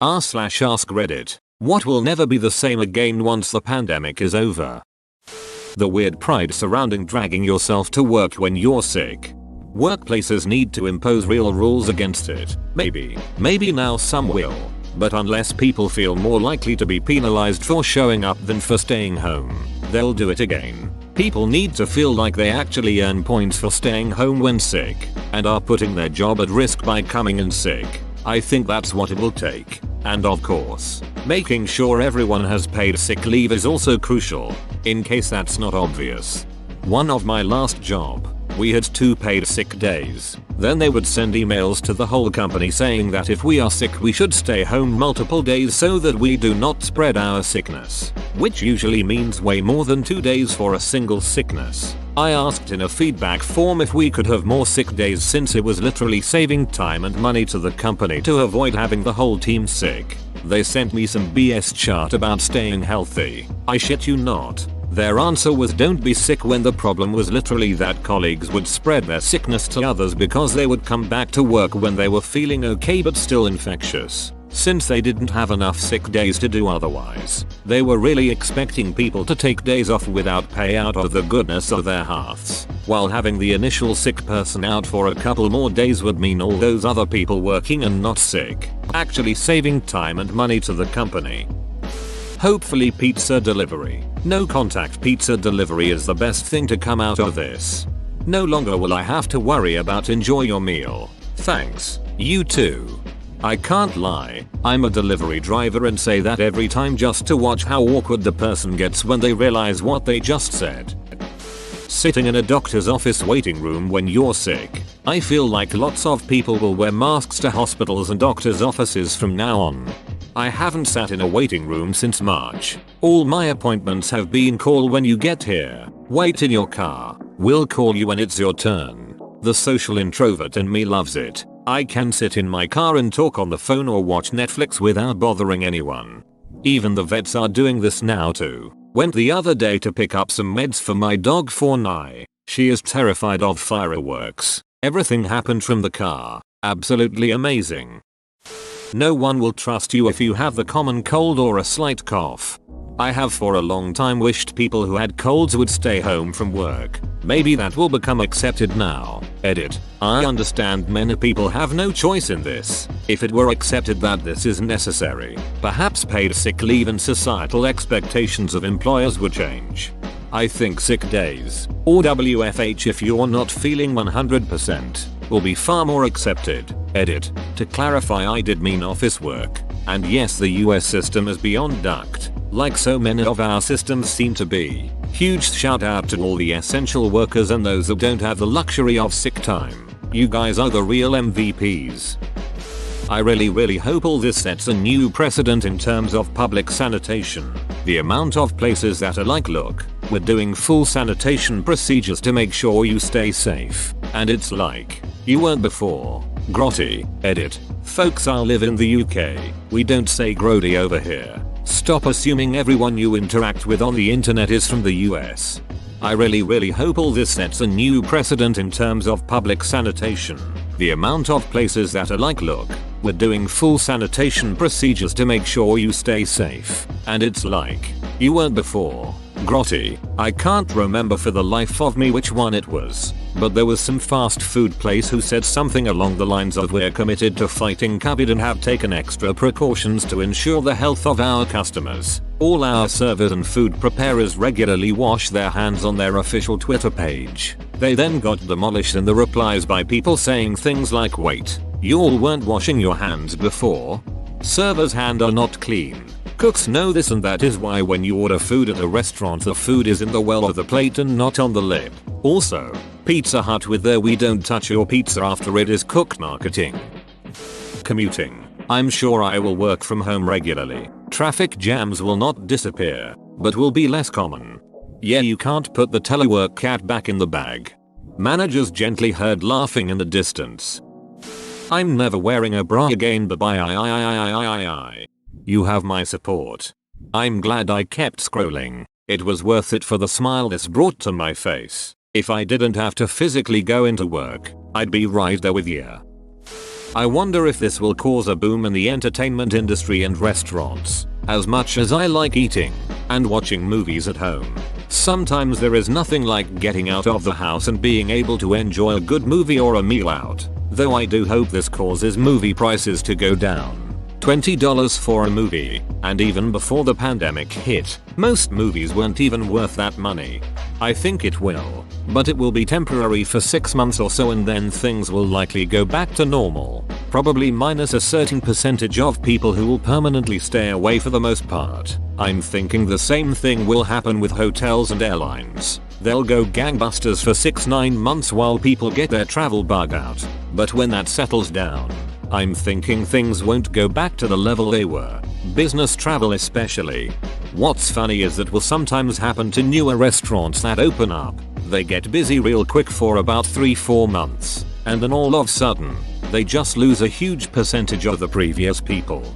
r/ask Reddit. What will never be the same again once the pandemic is over? The weird pride surrounding dragging yourself to work when you're sick. Workplaces need to impose real rules against it. Maybe now some will. But unless people feel more likely to be penalized for showing up than for staying home, they'll do it again. People need to feel like they actually earn points for staying home when sick, and are putting their job at risk by coming in sick. I think that's what it will take. And of course, making sure everyone has paid sick leave is also crucial, in case that's not obvious. One of my last job, we had 2 paid sick days. Then they would send emails to the whole company saying that if we are sick we should stay home multiple days so that we do not spread our sickness, which usually means way more than 2 days for a single sickness. I asked in a feedback form if we could have more sick days since it was literally saving time and money to the company to avoid having the whole team sick. They sent me some BS chart about staying healthy. I shit you not. Their answer was don't be sick when the problem was literally that colleagues would spread their sickness to others because they would come back to work when they were feeling okay but still infectious. Since they didn't have enough sick days to do otherwise, they were really expecting people to take days off without pay out of the goodness of their hearts, while having the initial sick person out for a couple more days would mean all those other people working and not sick, actually saving time and money to the company. Hopefully pizza delivery. No contact pizza delivery is the best thing to come out of this. No longer will I have to worry about enjoy your meal. Thanks. You too. I can't lie, I'm a delivery driver and say that every time just to watch how awkward the person gets when they realize what they just said. Sitting in a doctor's office waiting room when you're sick. I feel like lots of people will wear masks to hospitals and doctors' offices from now on. I haven't sat in a waiting room since March. All my appointments have been call when you get here. Wait in your car. We'll call you when it's your turn. The social introvert in me loves it. I can sit in my car and talk on the phone or watch Netflix without bothering anyone. Even the vets are doing this now too. Went the other day to pick up some meds for my dog Fortnite. She is terrified of fireworks. Everything happened from the car. Absolutely amazing. No one will trust you if you have the common cold or a slight cough. I have for a long time wished people who had colds would stay home from work. Maybe that will become accepted now. Edit. I understand many people have no choice in this. If it were accepted that this is necessary, perhaps paid sick leave and societal expectations of employers would change. I think sick days, or WFH if you're not feeling 100%, will be far more accepted. Edit. To clarify, I did mean office work. And yes, the US system is beyond ducked, like so many of our systems seem to be. Huge shout out to all the essential workers and those that don't have the luxury of sick time. You guys are the real MVPs. I really hope all this sets a new precedent in terms of public sanitation. The amount of places that are like, look, we're doing full sanitation procedures to make sure you stay safe. And it's like, you weren't before. Grotty. Edit. Folks, I live in the UK. We don't say grody over here. Stop assuming everyone you interact with on the internet is from the US. I really hope all this sets a new precedent in terms of public sanitation. The amount of places that are like, look, we're doing full sanitation procedures to make sure you stay safe. And it's like, you weren't before. Grotty. I can't remember for the life of me which one it was, but there was some fast food place who said something along the lines of we're committed to fighting COVID and have taken extra precautions to ensure the health of our customers. All our servers and food preparers regularly wash their hands on their official Twitter page. They then got demolished in the replies by people saying things like, wait, you all weren't washing your hands before? Servers' hands are not clean. Cooks know this, and that is why when you order food at a restaurant the food is in the well of the plate and not on the lip. Also, Pizza Hut with their we don't touch your pizza after it is cooked marketing. Commuting. I'm sure I will work from home regularly. Traffic jams will not disappear, but will be less common. Yeah, you can't put the telework cat back in the bag. Managers gently heard laughing in the distance. I'm never wearing a bra again, but bye. You have my support. I'm glad I kept scrolling. It was worth it for the smile this brought to my face. If I didn't have to physically go into work, I'd be right there with you. I wonder if this will cause a boom in the entertainment industry and restaurants. As much as I like eating and watching movies at home, sometimes there is nothing like getting out of the house and being able to enjoy a good movie or a meal out. Though I do hope this causes movie prices to go down. $20 for a movie, and even before the pandemic hit, most movies weren't even worth that money. I think it will, but it will be temporary for 6 months or so and then things will likely go back to normal, probably minus a certain percentage of people who will permanently stay away for the most part. I'm thinking the same thing will happen with hotels and airlines. They'll go gangbusters for 6-9 months while people get their travel bug out, but when that settles down, I'm thinking things won't go back to the level they were, business travel especially. What's funny is that will sometimes happen to newer restaurants that open up. They get busy real quick for about 3-4 months, and then all of a sudden, they just lose a huge percentage of the previous people.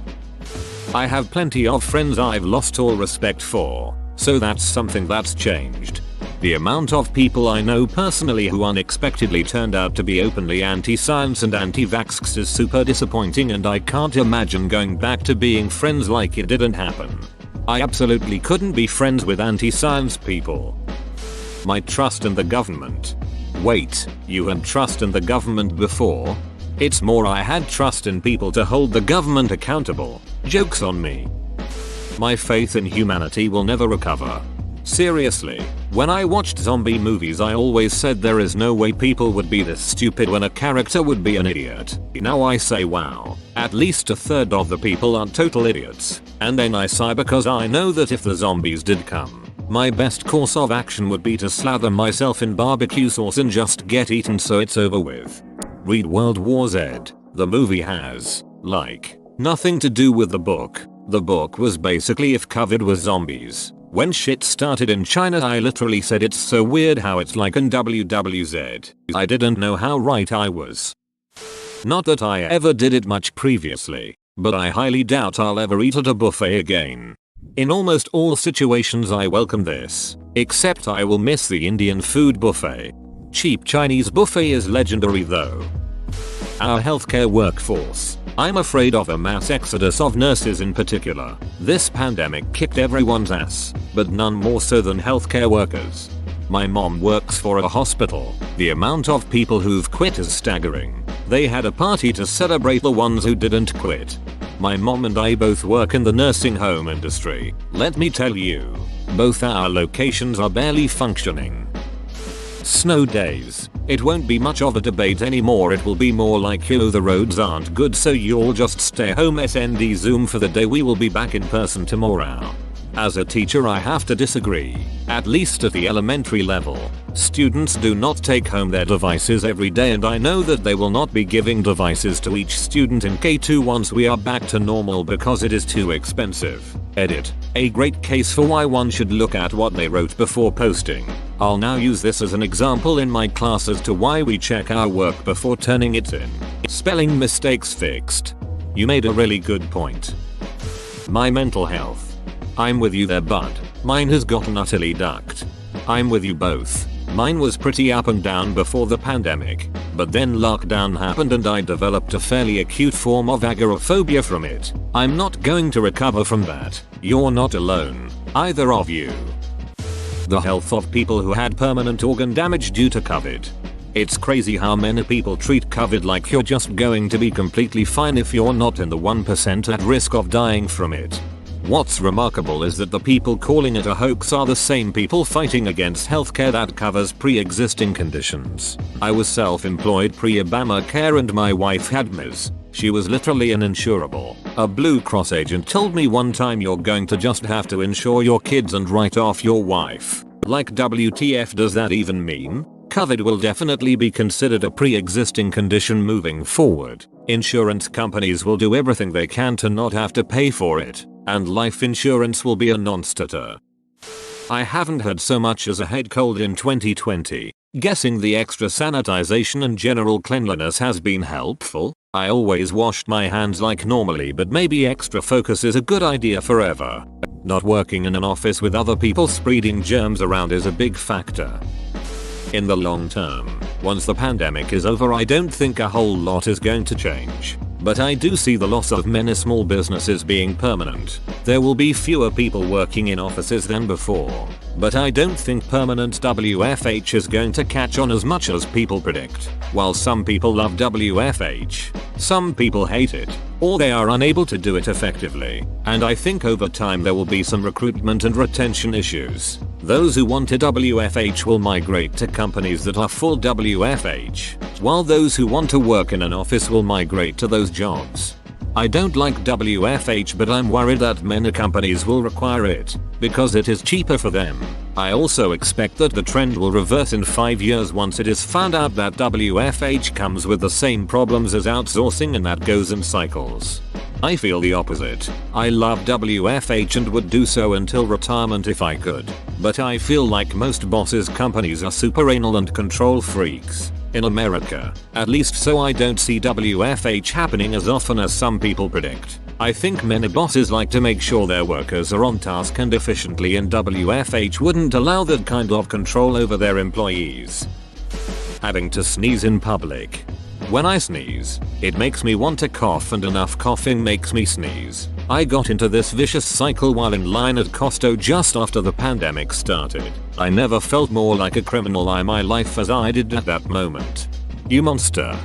I have plenty of friends I've lost all respect for, so that's something that's changed. The amount of people I know personally who unexpectedly turned out to be openly anti-science and anti-vax is super disappointing, and I can't imagine going back to being friends like it didn't happen. I absolutely couldn't be friends with anti-science people. My trust in the government. Wait, you had trust in the government before? It's more I had trust in people to hold the government accountable. Joke's on me. My faith in humanity will never recover. Seriously, when I watched zombie movies I always said there is no way people would be this stupid when a character would be an idiot. Now I say wow, at least a third of the people aren't total idiots. And then I sigh because I know that if the zombies did come, my best course of action would be to slather myself in barbecue sauce and just get eaten so it's over with. Read World War Z. The movie has, like, nothing to do with the book. The book was basically if COVID was zombies. When shit started in China I literally said it's so weird how it's like in WWZ. I didn't know how right I was. Not that I ever did it much previously, but I highly doubt I'll ever eat at a buffet again. In almost all situations I welcome this, except I will miss the Indian food buffet. Cheap Chinese buffet is legendary though. Our healthcare workforce. I'm afraid of a mass exodus of nurses in particular. This pandemic kicked everyone's ass, but none more so than healthcare workers. My mom works for a hospital. The amount of people who've quit is staggering. They had a party to celebrate the ones who didn't quit. My mom and I both work in the nursing home industry. Let me tell you, both our locations are barely functioning. Snow days. It won't be much of a debate anymore, it will be more like yo the roads aren't good so you'll just stay home SND Zoom for the day, we will be back in person tomorrow. As a teacher I have to disagree, at least at the elementary level. Students do not take home their devices every day and I know that they will not be giving devices to each student in K2 once we are back to normal because it is too expensive. Edit. A great case for why one should look at what they wrote before posting. I'll now use this as an example in my class as to why we check our work before turning it in. Spelling mistakes fixed. You made a really good point. My mental health. I'm with you there bud. Mine has gotten utterly ducked. I'm with you both. Mine was pretty up and down before the pandemic, but then lockdown happened and I developed a fairly acute form of agoraphobia from it. I'm not going to recover from that. You're not alone, either of you. The health of people who had permanent organ damage due to COVID. It's crazy how many people treat COVID like you're just going to be completely fine if you're not in the 1% at risk of dying from it. What's remarkable is that the people calling it a hoax are the same people fighting against healthcare that covers pre-existing conditions. I was self-employed pre-Obamacare and my wife had MS. She was literally uninsurable. A Blue Cross agent told me one time you're going to just have to insure your kids and write off your wife. Like WTF does that even mean? COVID will definitely be considered a pre-existing condition moving forward. Insurance companies will do everything they can to not have to pay for it. And life insurance will be a non-starter. I haven't had so much as a head cold in 2020. Guessing the extra sanitization and general cleanliness has been helpful. I always washed my hands like normally, but maybe extra focus is a good idea forever. Not working in an office with other people spreading germs around is a big factor. In the long term, Once the pandemic is over, I don't think a whole lot is going to change. But I do see the loss of many small businesses being permanent. There will be fewer people working in offices than before. But I don't think permanent WFH is going to catch on as much as people predict. While some people love WFH, some people hate it, or they are unable to do it effectively. And I think over time there will be some recruitment and retention issues. Those who want a WFH will migrate to companies that are full WFH, while those who want to work in an office will migrate to those jobs. I don't like WFH, but I'm worried that many companies will require it because it is cheaper for them. I also expect that the trend will reverse in 5 years once it is found out that WFH comes with the same problems as outsourcing and that goes in cycles. I feel the opposite. I love WFH and would do so until retirement if I could. But I feel like most bosses' companies are super anal and control freaks. In America, at least, so I don't see WFH happening as often as some people predict. I think many bosses like to make sure their workers are on task and efficiently, and WFH wouldn't allow that kind of control over their employees. Having to sneeze in public. When I sneeze, it makes me want to cough, and enough coughing makes me sneeze. I got into this vicious cycle while in line at Costco just after the pandemic started. I never felt more like a criminal in my life as I did at that moment. You monster.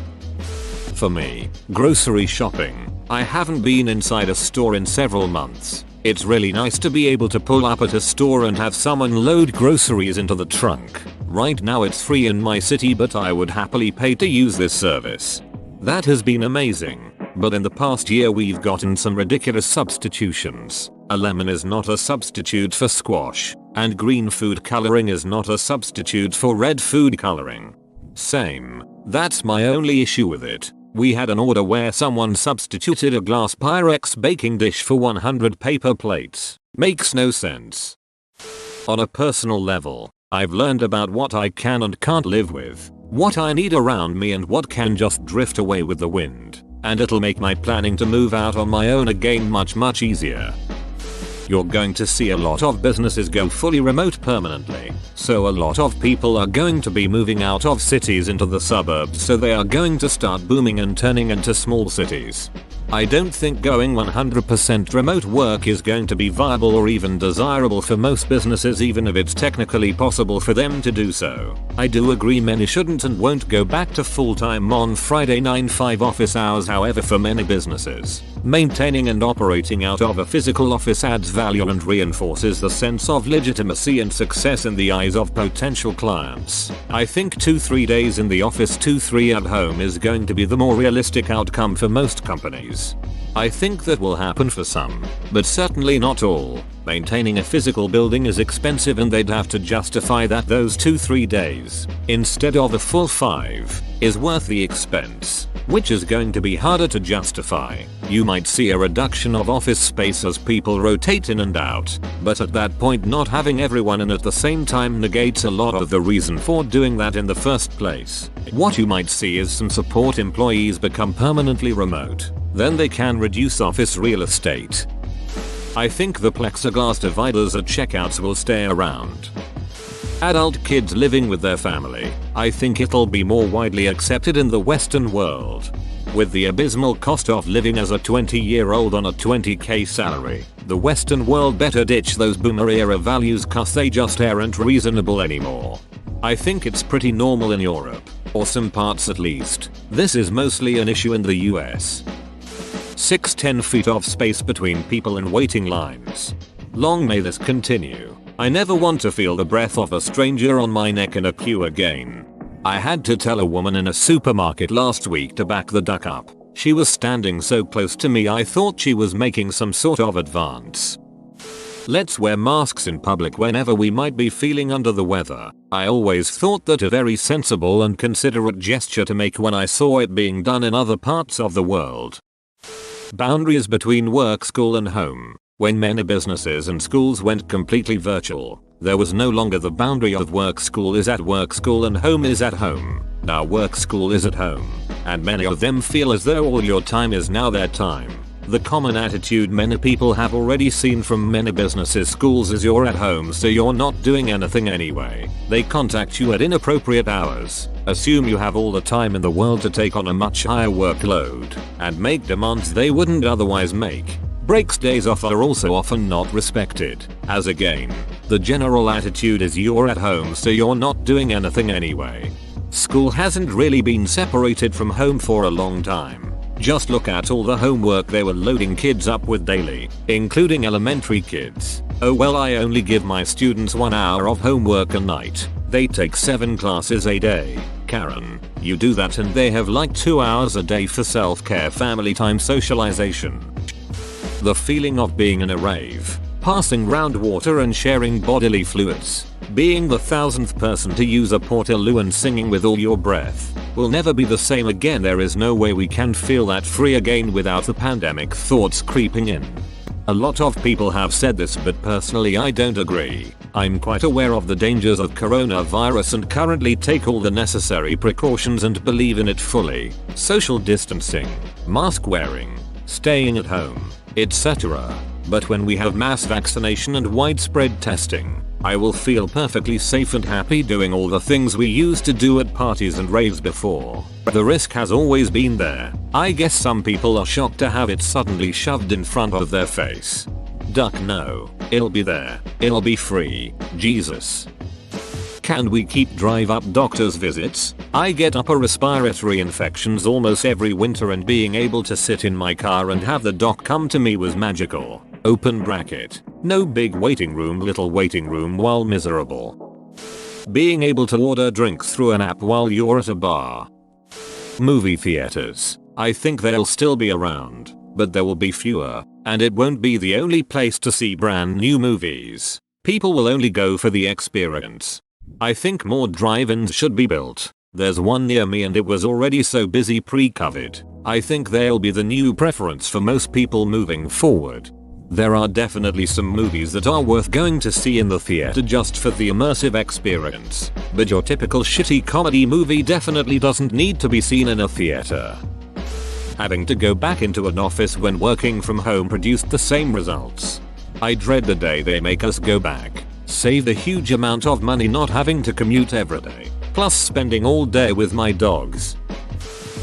For me, grocery shopping. I haven't been inside a store in several months. It's really nice to be able to pull up at a store and have someone load groceries into the trunk. Right now it's free in my city, but I would happily pay to use this service. That has been amazing. But in the past year we've gotten some ridiculous substitutions. A lemon is not a substitute for squash, and green food coloring is not a substitute for red food coloring. Same. That's my only issue with it. We had an order where someone substituted a glass Pyrex baking dish for 100 paper plates. Makes no sense. On a personal level, I've learned about what I can and can't live with, what I need around me and what can just drift away with the wind. And it'll make my planning to move out on my own again much easier. You're going to see a lot of businesses go fully remote permanently, so a lot of people are going to be moving out of cities into the suburbs, so they are going to start booming and turning into small cities. I don't think going 100% remote work is going to be viable or even desirable for most businesses, even if it's technically possible for them to do so. I do agree many shouldn't and won't go back to full-time on Friday 9-5 office hours. However, for many businesses, maintaining and operating out of a physical office adds value and reinforces the sense of legitimacy and success in the eyes of potential clients. I think 2-3 days in the office, 2-3 at home is going to be the more realistic outcome for most companies. I think that will happen for some, but certainly not all. Maintaining a physical building is expensive and they'd have to justify that those 2-3 days, instead of a full 5, is worth the expense, which is going to be harder to justify. You might see a reduction of office space as people rotate in and out, but at that point not having everyone in at the same time negates a lot of the reason for doing that in the first place. What you might see is some support employees become permanently remote. Then they can reduce office real estate. I think the plexiglass dividers at checkouts will stay around. Adult kids living with their family. I think it'll be more widely accepted in the Western world. With the abysmal cost of living as a 20-year-old on a 20k salary, the Western world better ditch those boomer era values cause they just aren't reasonable anymore. I think it's pretty normal in Europe, or some parts at least. This is mostly an issue in the US. 6-10 feet of space between people in waiting lines. Long may this continue. I never want to feel the breath of a stranger on my neck in a queue again. I had to tell a woman in a supermarket last week to back the duck up. She was standing so close to me I thought she was making some sort of advance. Let's wear masks in public whenever we might be feeling under the weather. I always thought that a very sensible and considerate gesture to make when I saw it being done in other parts of the world. Boundaries between work, school and home. When many businesses and schools went completely virtual, there was no longer the boundary of work school is at work school and home is at home. Now work school is at home, and many of them feel as though all your time is now their time. The common attitude many people have already seen from many businesses schools is you're at home so you're not doing anything anyway. They contact you at inappropriate hours, Assume you have all the time in the world to take on a much higher workload and make demands they wouldn't otherwise make. Breaks, days off are also often not respected. As again, the general attitude is you're at home so you're not doing anything anyway. School hasn't really been separated from home for a long time. Just look at all the homework they were loading kids up with daily, including elementary kids. Oh well, I only give my students 1 hour of homework a night. They take 7 classes a day. Karen, you do that and they have like 2 hours a day for self-care, family time, socialization. The feeling of being in a rave, passing round water and sharing bodily fluids, being the 1000th person to use a portaloo and singing with all your breath, will never be the same again. There is no way we can feel that free again without the pandemic thoughts creeping in. A lot of people have said this, but personally I don't agree. I'm quite aware of the dangers of coronavirus and currently take all the necessary precautions and believe in it fully. Social distancing, mask wearing, staying at home, etc. But when we have mass vaccination and widespread testing, I will feel perfectly safe and happy doing all the things we used to do at parties and raves before. The risk has always been there. I guess some people are shocked to have it suddenly shoved in front of their face. Duck, no. It'll be there. It'll be free. Jesus. Can we keep drive up doctor's visits? I get upper respiratory infections almost every winter and being able to sit in my car and have the doc come to me was magical. Open bracket. No big waiting room, little waiting room while miserable. Being able to order drinks through an app while you're at a bar. Movie theaters. I think they'll still be around, but there will be fewer, and it won't be the only place to see brand new movies. People will only go for the experience. I think more drive-ins should be built. There's one near me and it was already so busy pre-COVID. I think they'll be the new preference for most people moving forward. There are definitely some movies that are worth going to see in the theater just for the immersive experience, but your typical shitty comedy movie definitely doesn't need to be seen in a theater. Having to go back into an office when working from home produced the same results. I dread the day they make us go back. Save a huge amount of money not having to commute every day, plus spending all day with my dogs.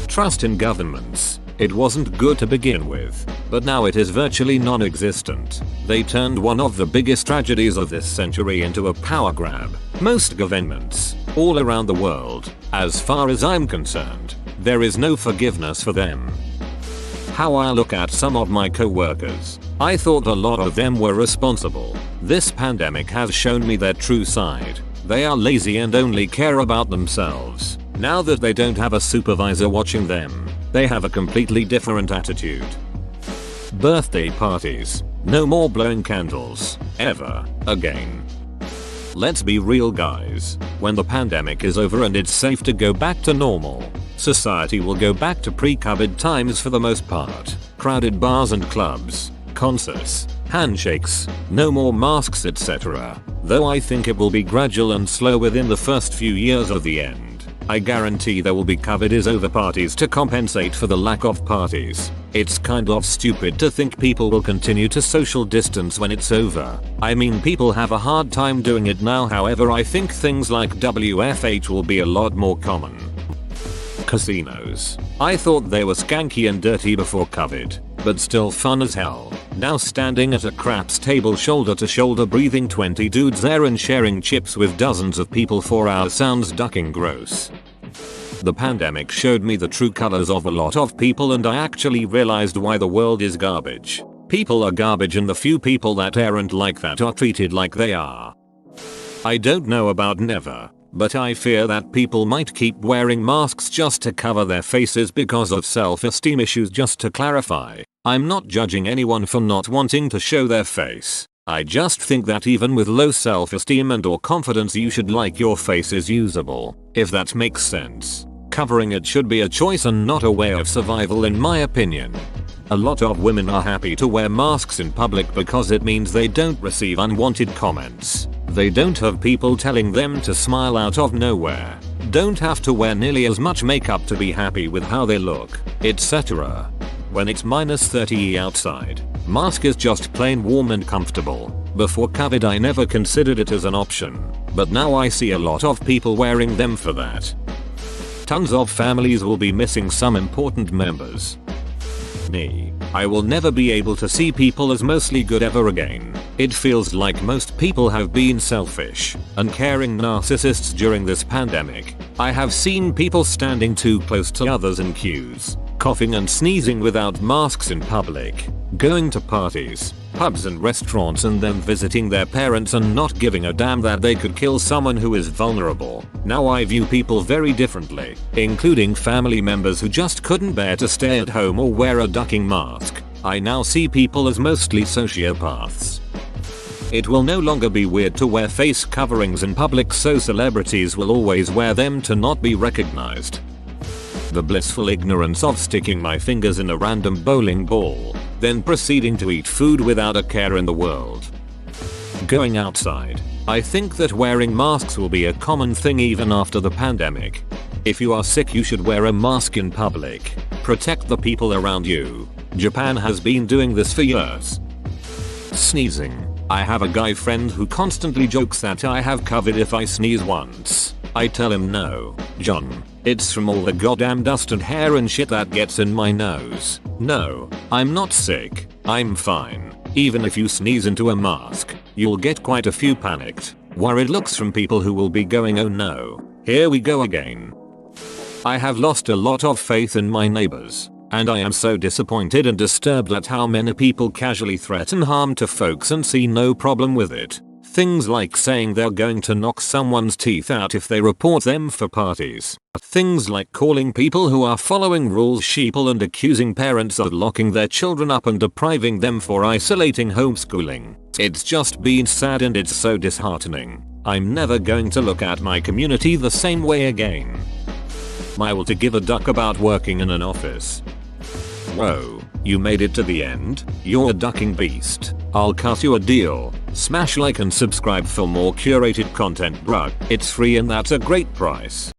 Trust in governments. It wasn't good to begin with, but now it is virtually non-existent. They turned one of the biggest tragedies of this century into a power grab. Most governments, all around the world, as far as I'm concerned, there is no forgiveness for them. How I look at some of my co-workers, I thought a lot of them were responsible. This pandemic has shown me their true side. They are lazy and only care about themselves. Now that they don't have a supervisor watching them, they have a completely different attitude. Birthday parties. No more blowing candles. Ever. Again. Let's be real, guys. When the pandemic is over and it's safe to go back to normal, society will go back to pre-COVID times for the most part. Crowded bars and clubs, concerts, handshakes, no more masks, etc. Though I think it will be gradual and slow within the first few years of the end. I guarantee there will be COVID is over parties to compensate for the lack of parties. It's kind of stupid to think people will continue to social distance when it's over. I mean, people have a hard time doing it now. However, I think things like WFH will be a lot more common. Casinos. I thought they were skanky and dirty before COVID, but still fun as hell. Now standing at a craps table shoulder to shoulder breathing 20 dudes there and sharing chips with dozens of people for hours sounds ducking gross. The pandemic showed me the true colors of a lot of people and I actually realized why the world is garbage. People are garbage and the few people that aren't like that are treated like they are. I don't know about never, but I fear that people might keep wearing masks just to cover their faces because of self-esteem issues. Just to clarify, I'm not judging anyone for not wanting to show their face. I just think that even with low self-esteem and or confidence you should like your face is usable, if that makes sense. Covering it should be a choice and not a way of survival in my opinion. A lot of women are happy to wear masks in public because it means they don't receive unwanted comments. They don't have people telling them to smile out of nowhere, don't have to wear nearly as much makeup to be happy with how they look, etc. When it's -30 outside, mask is just plain warm and comfortable. Before COVID I never considered it as an option, but now I see a lot of people wearing them for that. Tons of families will be missing some important members. Me. I will never be able to see people as mostly good ever again. It feels like most people have been selfish, uncaring narcissists during this pandemic. I have seen people standing too close to others in queues, coughing and sneezing without masks in public, going to parties, pubs and restaurants and then visiting their parents and not giving a damn that they could kill someone who is vulnerable. Now I view people very differently, including family members who just couldn't bear to stay at home or wear a ducking mask. I now see people as mostly sociopaths. It will no longer be weird to wear face coverings in public, so celebrities will always wear them to not be recognized. The blissful ignorance of sticking my fingers in a random bowling ball, then proceeding to eat food without a care in the world. Going outside. I think that wearing masks will be a common thing even after the pandemic. If you are sick, you should wear a mask in public. Protect the people around you. Japan has been doing this for years. Sneezing. I have a guy friend who constantly jokes that I have COVID if I sneeze once. I tell him no, John. It's from all the goddamn dust and hair and shit that gets in my nose. No, I'm not sick. I'm fine. Even if you sneeze into a mask, you'll get quite a few panicked, worried looks from people who will be going, oh no, here we go again. I have lost a lot of faith in my neighbors, and I am so disappointed and disturbed at how many people casually threaten harm to folks and see no problem with it. Things like saying they're going to knock someone's teeth out if they report them for parties. Things like calling people who are following rules sheeple and accusing parents of locking their children up and depriving them for isolating homeschooling. It's just been sad and it's so disheartening. I'm never going to look at my community the same way again. I will to give a duck about working in an office. Whoa, you made it to the end? You're a ducking beast. I'll cut you a deal. Smash like and subscribe for more curated content, bruh. It's free and that's a great price.